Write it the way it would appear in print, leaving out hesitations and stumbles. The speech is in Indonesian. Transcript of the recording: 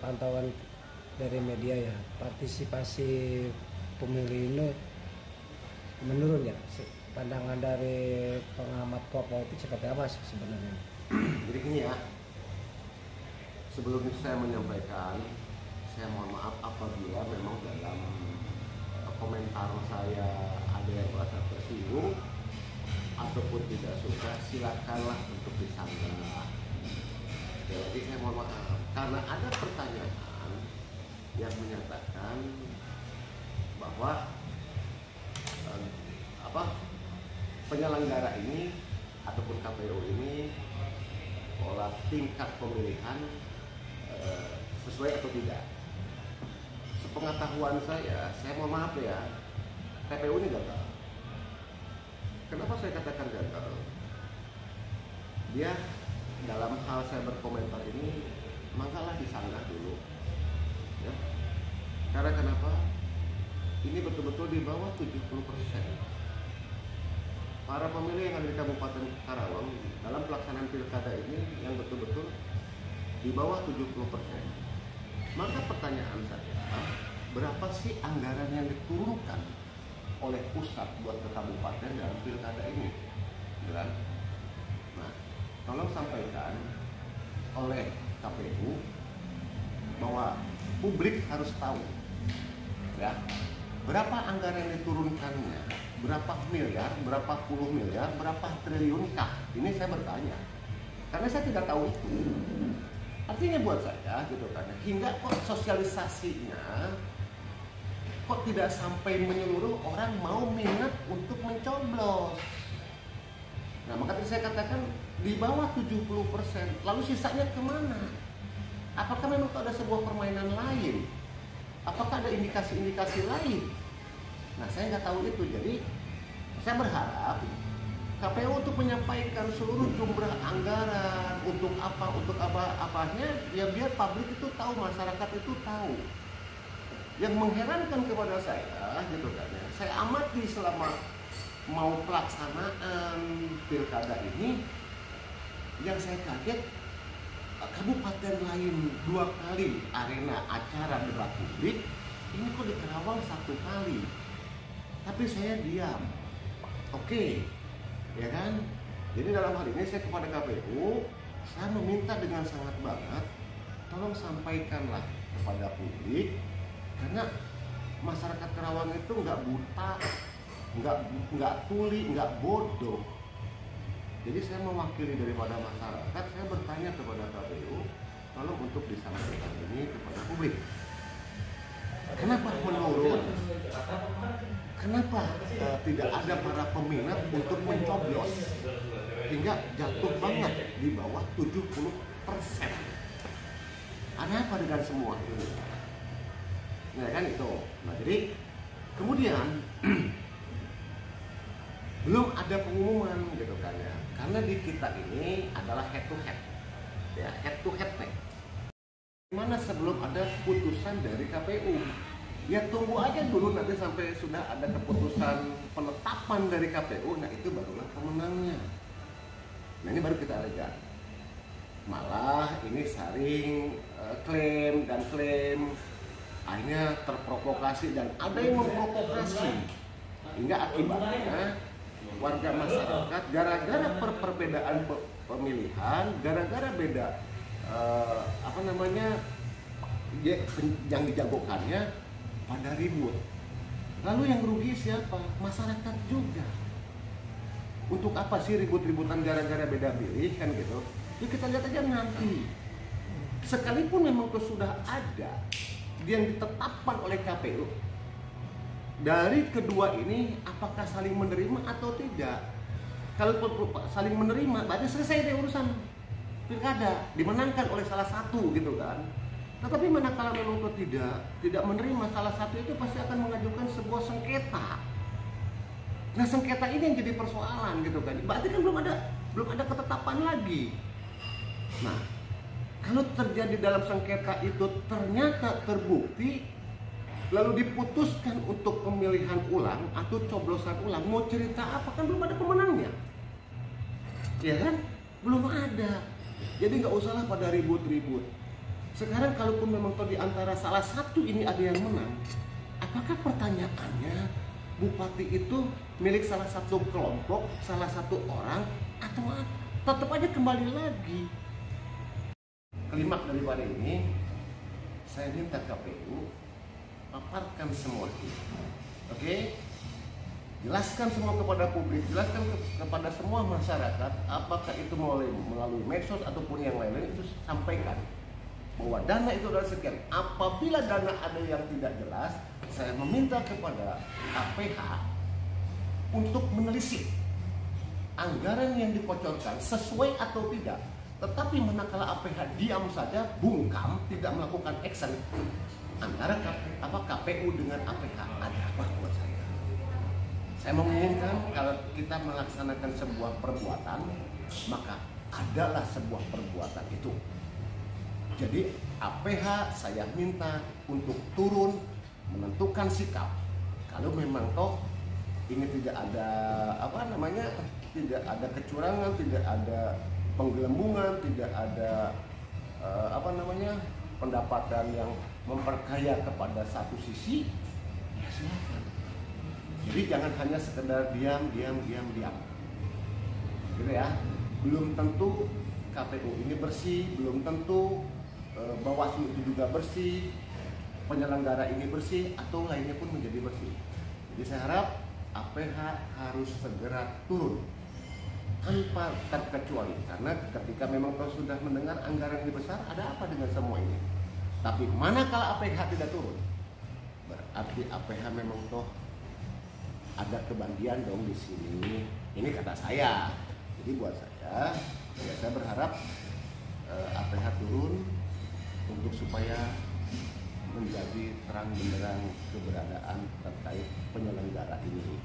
Pantauan dari media ya, partisipasi pemilih ini menurun ya. Pandangan dari pengamat politik seperti apa sih sebenarnya? Jadi gini ya, sebelum saya menyampaikan, saya mohon maaf apabila memang dalam komentar saya ada yang merasa tersinggung ataupun tidak suka, silakanlah untuk disanggah. Jadi saya mohon maaf karena ada pertanyaan yang menyatakan bahwa penyelenggara ini ataupun KPU ini pola tingkat pemilihan sesuai atau tidak. Sepengetahuan saya mohon maaf ya, KPU ini gagal. Kenapa saya katakan gagal? Dia dalam hal saya berkomentar ini, mangkalah disanggah dulu. Ya. Karena kenapa? Ini betul-betul di bawah 70%. Para pemilih yang ada di Kabupaten Karawang dalam pelaksanaan pilkada ini yang betul-betul di bawah 70%. Maka pertanyaan saya, berapa sih anggaran yang diturunkan oleh pusat buat ke kabupaten dalam pilkada ini? Kan? Nah, tolong sampaikan oleh KPU bahwa publik harus tahu ya, berapa anggaran yang diturunkannya, berapa miliar, berapa puluh miliar, berapa triliunkah? Ini saya bertanya karena saya tidak tahu itu. Artinya buat saya gitu kan, hingga kok sosialisasinya kok tidak sampai menyeluruh orang mau minat untuk mencoblos. Nah, maka tadi saya katakan di bawah 70%, lalu sisanya kemana? Apakah memang ada sebuah permainan lain? Apakah ada indikasi-indikasi lain? Nah, saya nggak tahu itu. Jadi saya berharap KPU untuk menyampaikan seluruh jumlah anggaran untuk apanya, ya biar publik itu tahu, masyarakat itu tahu. Yang mengherankan kepada saya gitu kan ya, saya amati selama mau pelaksanaan pilkada ini, yang saya kaget kabupaten lain 2 kali arena acara debat publik, ini kok di Karawang 1 kali. Tapi saya diam. Oke, ya kan? Jadi dalam hal ini saya kepada KPU, saya meminta dengan sangat banget, tolong sampaikanlah kepada publik, karena masyarakat Karawang itu nggak buta, nggak tuli, nggak bodoh. Jadi saya mewakili daripada masyarakat, saya bertanya kepada KPU, tolong untuk disampaikan ini kepada publik. Kenapa menurun? Kenapa tidak ada para peminat untuk mencoblos hingga jatuh banget di bawah 70%? Ada apa dengan semua ini? Nah kan itu. Nah jadi kemudian belum ada pengumuman gitu kan ya, karena di kita ini adalah head to head ya, head to head nih. Gimana sebelum ada putusan dari KPU? Ya tunggu aja dulu nanti sampai sudah ada keputusan penetapan dari KPU, nah itu barulah pemenangnya. Nah ini baru kita lihat. Malah ini saring klaim dan klaim, akhirnya terprovokasi dan ada yang memprovokasi hingga akibatnya warga masyarakat gara-gara perbedaan pemilihan, gara-gara beda yang dijagokannya pada ribut. Lalu yang rugi siapa? Masyarakat juga. Untuk apa sih ribut-ributan gara-gara beda pilih kan gitu? Ya kita lihat aja nanti. Sekalipun memang itu sudah ada yang ditetapkan oleh KPU, dari kedua ini apakah saling menerima atau tidak? Kalau saling menerima, berarti selesai deh urusan pilkada, dimenangkan oleh salah satu gitu kan. Tetapi manakala memang itu tidak menerima salah satu, itu pasti akan mengajukan sebuah sengketa. Nah sengketa ini yang jadi persoalan gitu kan. Berarti kan belum ada ketetapan lagi. Nah kalau terjadi dalam sengketa itu ternyata terbukti, lalu diputuskan untuk pemilihan ulang atau coblosan ulang, mau cerita apa? Kan belum ada pemenangnya, ya kan? Belum ada. Jadi nggak usahlah pada ribut-ribut. Sekarang kalaupun memang di antara salah satu ini ada yang menang, apakah pertanyaannya bupati itu milik salah satu kelompok, salah satu orang, atau tetap aja kembali lagi. Klimaks daripada ini, saya minta KPU paparkan semua ini. Oke? Jelaskan semua kepada publik, jelaskan kepada semua masyarakat, apakah itu melalui medsos ataupun yang lain-lain, itu sampaikan bahwa dana itu adalah sekian. Apabila dana ada yang tidak jelas, saya meminta kepada APH untuk menelisik anggaran yang dibocorkan sesuai atau tidak. Tetapi manakala APH diam saja, bungkam, tidak melakukan action, antara KPU dengan APH ada apa buat saya? Saya menginginkan kalau kita melaksanakan sebuah perbuatan, maka adalah sebuah perbuatan itu. Jadi APH saya minta untuk turun menentukan sikap. Kalau memang toh ini tidak ada tidak ada kecurangan, tidak ada penggelembungan, tidak ada pendapatan yang memperkaya kepada satu sisi, ya silakan. Jadi jangan hanya sekedar diam. Gitu ya. Belum tentu KPU ini bersih, belum tentu Bawaslu itu juga bersih, penyelenggara ini bersih, atau lainnya pun menjadi bersih. Jadi saya harap APH harus segera turun tanpa terkecuali, karena ketika memang kau sudah mendengar anggaran ini besar, ada apa dengan semua ini? Tapi manakala APH tidak turun, berarti APH memang toh ada kebandian dong di sini. Ini kata saya. Jadi buat saya, saya berharap APH turun untuk supaya menjadi terang benderang keberadaan terkait penyelenggara ini.